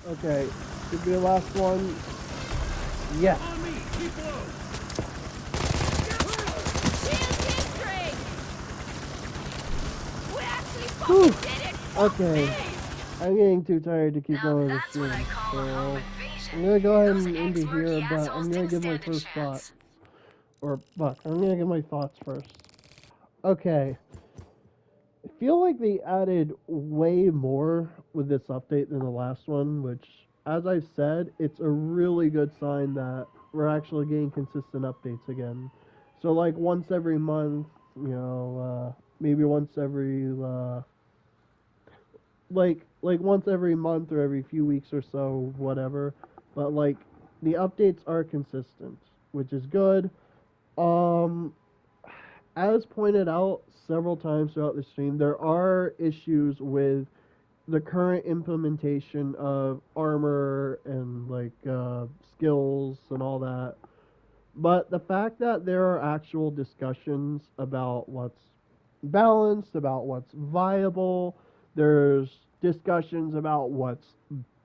Okay, should be the last one. Yes. On me! Keep low! Shield history! We actually Whew. fucking did it! Fuck Okay. me! I'm getting too tired to keep Now going with the that's what I stream, call a home so invasion. I'm gonna go ahead Those and end it here. ex-mercy But assholes I'm gonna didn't give my stand a first thought, chance. or but I'm gonna give my thoughts first. Okay, I feel like they added way more with this update than the last one, which, as I've said, it's a really good sign that we're actually getting consistent updates again. So like once every month, maybe once every like once every month or every few weeks or so, whatever. But like the updates are consistent, which is good. Um, as pointed out several times throughout the stream, there are issues with the current implementation of armor and skills and all that. But the fact that there are actual discussions about what's balanced, about what's viable, there's discussions about what's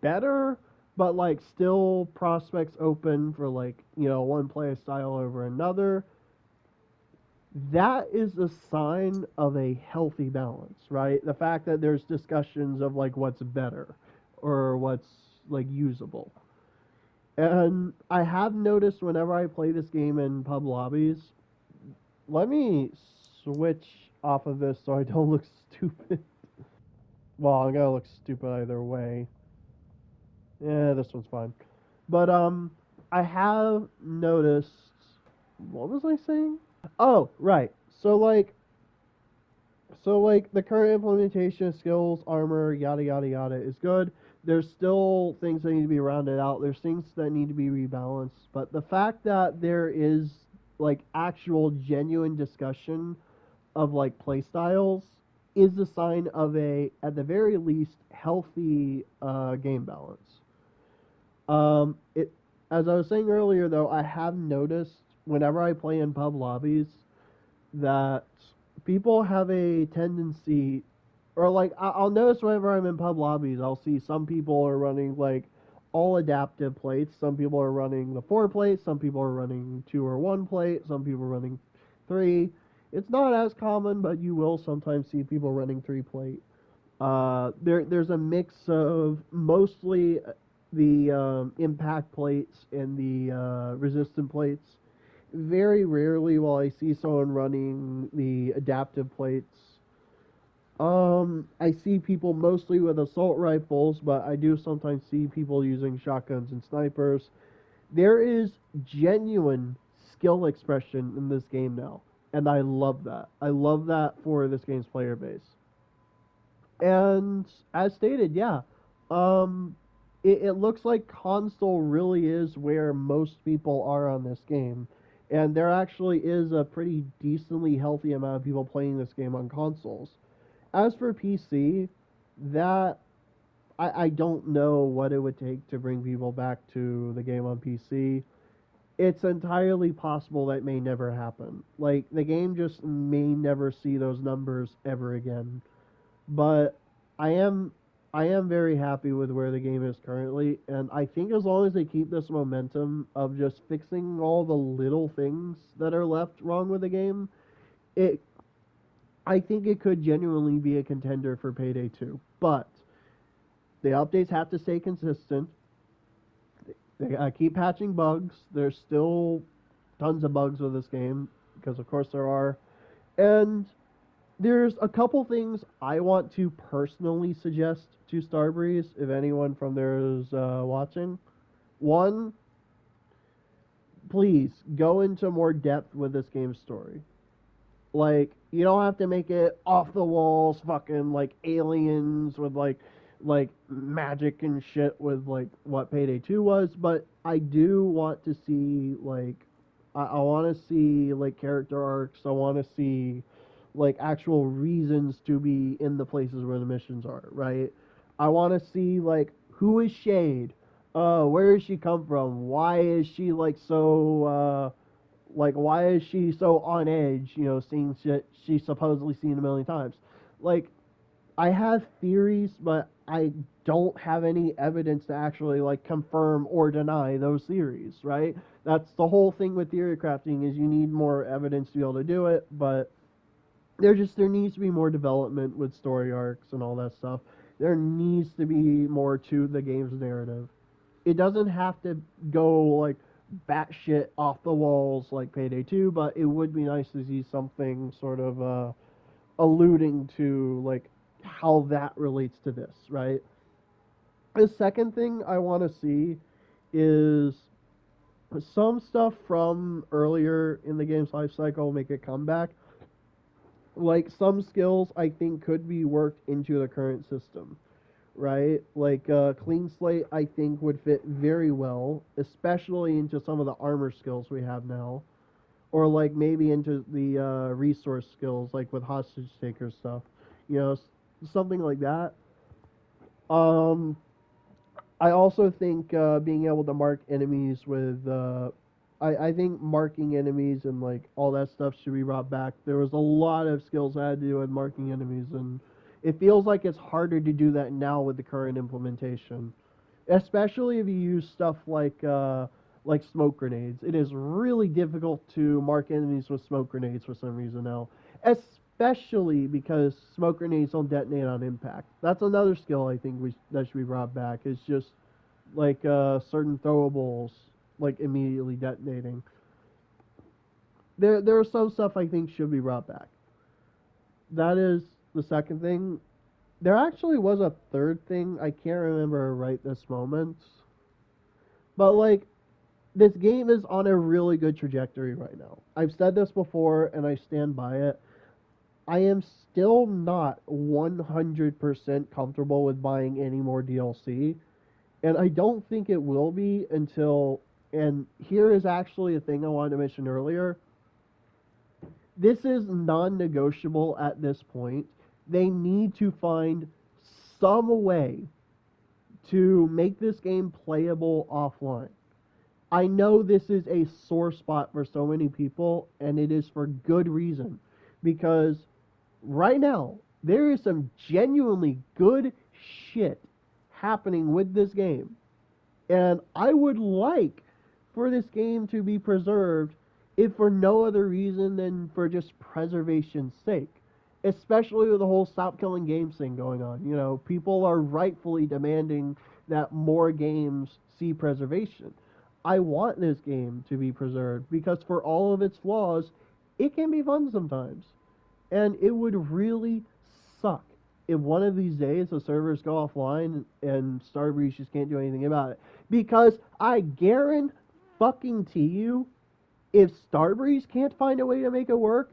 better, but like still prospects open for one play style over another. That is a sign of a healthy balance, right? The fact that there's discussions of like what's better or what's like usable. And I have noticed whenever I play this game in pub lobbies, let me switch off of this so I don't look stupid. Well, I'm gonna look stupid either way. Yeah, this one's fine. But I have noticed. What was I saying? Oh, right. So the current implementation of skills, armor, yada yada yada is good. There's still things that need to be rounded out. There's things that need to be rebalanced. But the fact that there is like actual genuine discussion of like play styles is a sign of a, at the very least, healthy game balance. It, as I was saying earlier, though, I have noticed whenever I play in pub lobbies that people have a tendency, or like I'll notice whenever I'm in pub lobbies, I'll see some people are running like all adaptive plates. Some people are running the 4 plate. Some people are running 2 or 1 plate. Some people are running 3. It's not as common, but you will sometimes see people running 3 plate. There's a mix of mostly the impact plates and the resistant plates. Very rarely will I see someone running the adaptive plates. I see people mostly with assault rifles, but I do sometimes see people using shotguns and snipers. There is genuine skill expression in this game now, and I love that. I love that for this game's player base. And as stated, yeah, um, it looks like console really is where most people are on this game, and there actually is a pretty decently healthy amount of people playing this game on consoles. As for PC, that I don't know what it would take to bring people back to the game on PC. It's entirely possible that may never happen. Like the game just may never see those numbers ever again. But I am I am very happy with where the game is currently, and I think as long as they keep this momentum of just fixing all the little things that are left wrong with the game, it I think it could genuinely be a contender for Payday 2. But the updates have to stay consistent. They keep patching bugs. There's still tons of bugs with this game because of course there are. And there's a couple things I want to personally suggest to Starbreeze if anyone from there is watching. One, please go into more depth with this game's story. Like, you don't have to make it off the walls, fucking like aliens with like magic and shit with like what Payday 2 was, but I do want to see I want to see like character arcs. I want to see like actual reasons to be in the places where the missions are, right? I want to see like who is Shade? Where does she come from? Why is she like so why is she so on edge, seeing shit she's supposedly seen a million times? Like I have theories, but I don't have any evidence to actually like confirm or deny those theories, right? That's the whole thing with theory crafting is you need more evidence to be able to do it, but there needs to be more development with story arcs and all that stuff. There needs to be more to the game's narrative. It doesn't have to go like batshit off the walls like Payday 2, but it would be nice to see something sort of alluding to like how that relates to this, right? The second thing I want to see is some stuff from earlier in the game's life cycle make a comeback. Like some skills I think could be worked into the current system, right? Like clean slate I think would fit very well, especially into some of the armor skills we have now, or like maybe into the resource skills like with hostage taker stuff, you know, something like that. Um, I also think being able to mark enemies with, I think marking enemies and like all that stuff should be brought back. There was a lot of skills I had to do with marking enemies, and it feels like it's harder to do that now with the current implementation, especially if you use stuff like smoke grenades. It is really difficult to mark enemies with smoke grenades for some reason now, especially because smoke grenades don't detonate on impact. That's another skill I think that should be brought back. Is just like certain throwables like immediately detonating. There are some stuff I think should be brought back. That is the second thing. There actually was a third thing I can't remember right this moment, but like this game is on a really good trajectory right now. I've said this before and I stand by it. I am still not 100% comfortable with buying any more DLC, and I don't think it will be until. And here is actually a thing I wanted to mention earlier. This is non negotiable at this point. They need to find some way to make this game playable offline. I know this is a sore spot for so many people, and it is for good reason. Because right now, there is some genuinely good shit happening with this game. And I would like for this game to be preserved, if for no other reason than for just preservation's sake. Especially with the whole stop killing games thing going on. You know, people are rightfully demanding that more games see preservation. I want this game to be preserved because for all of its flaws, it can be fun sometimes. And it would really suck if one of these days the servers go offline and Starbreeze just can't do anything about it. Because I guarantee fucking to you, if Starbreeze can't find a way to make it work,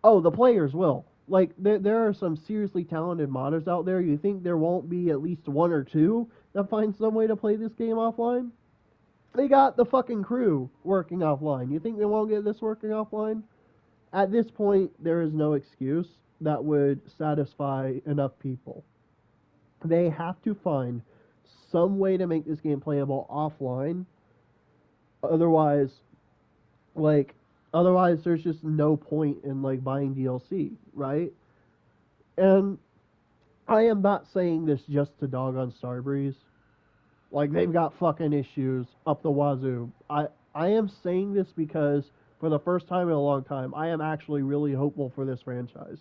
oh, the players will. Like there are some seriously talented modders out there. You think there won't be at least one or two that find some way to play this game offline? They got the fucking crew working offline. You think they won't get this working offline? At this point, there is no excuse that would satisfy enough people. They have to find some way to make this game playable offline. Otherwise, like, otherwise, there's just no point in like buying DLC, right? And I am not saying this just to dog on Starbreeze. Like they've got fucking issues up the wazoo. I am saying this because for the first time in a long time, I am actually really hopeful for this franchise.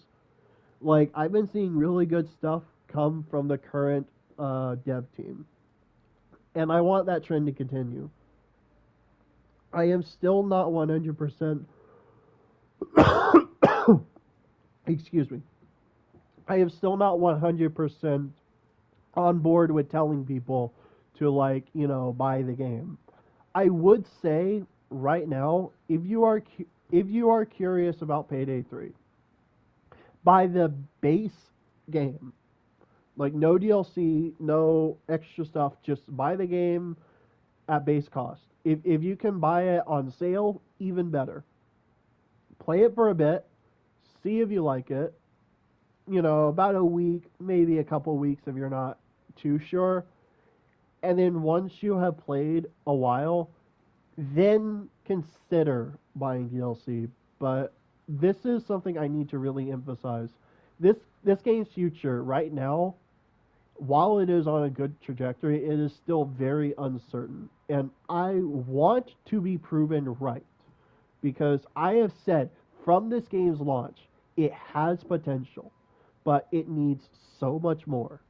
Like I've been seeing really good stuff come from the current dev team, and I want that trend to continue. I am still not 100%. Excuse me. I am still not 100% on board with telling people to like buy the game. I would say right now, if you are curious about Payday 3, buy the base game. Like no DLC, no extra stuff. Just buy the game at base cost. If you can buy it on sale, even better. Play it for a bit, see if you like it. About a week, maybe a couple weeks if you're not too sure. And then once you have played a while, then consider buying DLC. But this is something I need to really emphasize. This this game's future right now, while it is on a good trajectory, it is still very uncertain. And I want to be proven right because I have said from this game's launch, it has potential, but it needs so much more.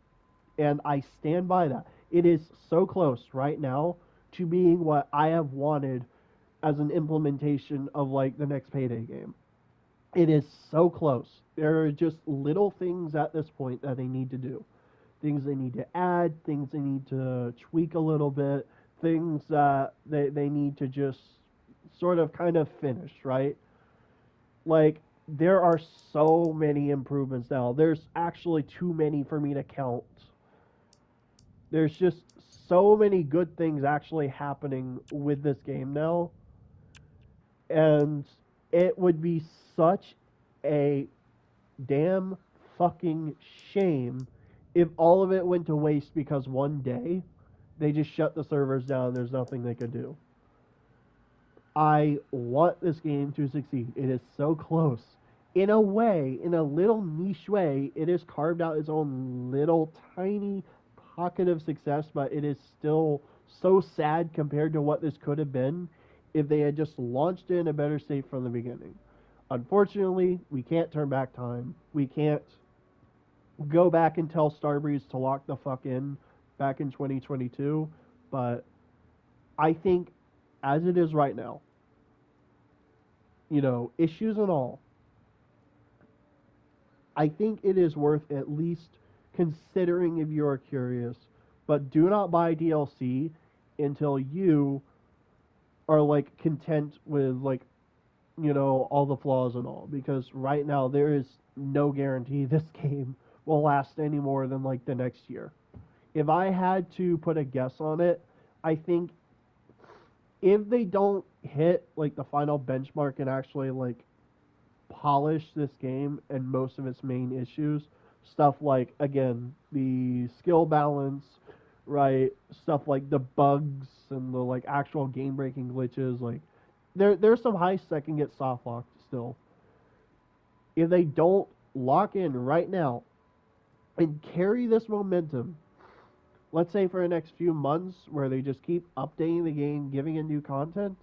And I stand by that. It is so close right now to being what I have wanted as an implementation of like the next Payday game. It is so close. There are just little things at this point that they need to do. Things they need to add, things they need to tweak a little bit, things that they need to just sort of kind of finish, right? Like, there are so many improvements now. There's actually too many for me to count. There's just so many good things actually happening with this game now, and it would be such a damn fucking shame if all of it went to waste because one day they just shut the servers down. There's nothing they could do. I want this game to succeed. It is so close. In a way, in a little niche way, it has carved out its own little tiny pocket of success, but it is still so sad compared to what this could have been if they had just launched it in a better state from the beginning. Unfortunately, we can't turn back time. We can't go back and tell Starbreeze to lock the fuck in back in 2022, but I think as it is right now, issues and all, I think it is worth at least considering if you are curious. But do not buy DLC until you are like content with like all the flaws and all, because right now there is no guarantee this game will last any more than like the next year. If I had to put a guess on it, I think if they don't hit like the final benchmark and actually like polish this game and most of its main issues. Stuff like, again, the skill balance, right? Stuff like the bugs and the like actual game breaking glitches. Like, there's some heists that can get soft locked still. If they don't lock in right now and carry this momentum, let's say for the next few months, where they just keep updating the game, giving it new content,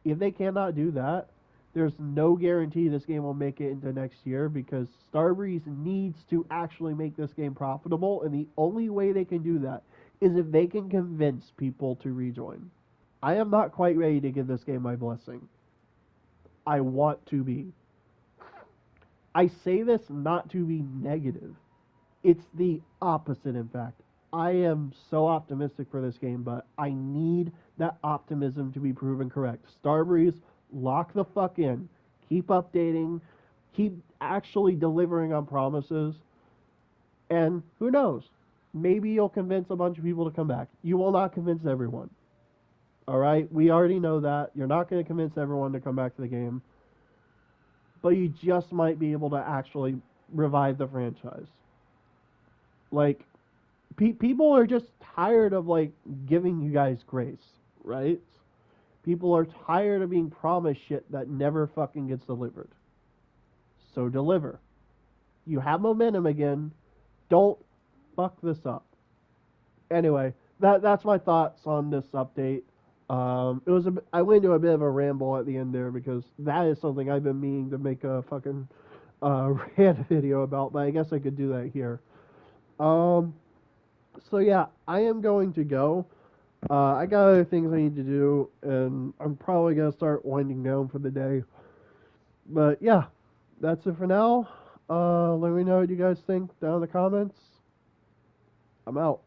if they cannot do that, there's no guarantee this game will make it into next year because Starbreeze needs to actually make this game profitable, and the only way they can do that is if they can convince people to rejoin. I am not quite ready to give this game my blessing. I want to be. I say this not to be negative. It's the opposite, in fact. I am so optimistic for this game, but I need that optimism to be proven correct. Starbreeze, lock the fuck in. Keep updating. Keep actually delivering on promises. And who knows? Maybe you'll convince a bunch of people to come back. You will not convince everyone. All right? We already know that. You're not going to convince everyone to come back to the game. But you just might be able to actually revive the franchise. Like, people are just tired of like giving you guys grace, right? People are tired of being promised shit that never fucking gets delivered. So deliver. You have momentum again. Don't fuck this up. Anyway, that's my thoughts on this update. I went into a bit of a ramble at the end there because that is something I've been meaning to make a fucking rant video about, but I guess I could do that here. Um, so yeah, I am going to go. I got other things I need to do, and I'm probably gonna start winding down for the day. But yeah, that's it for now. Let me know what you guys think down in the comments. I'm out.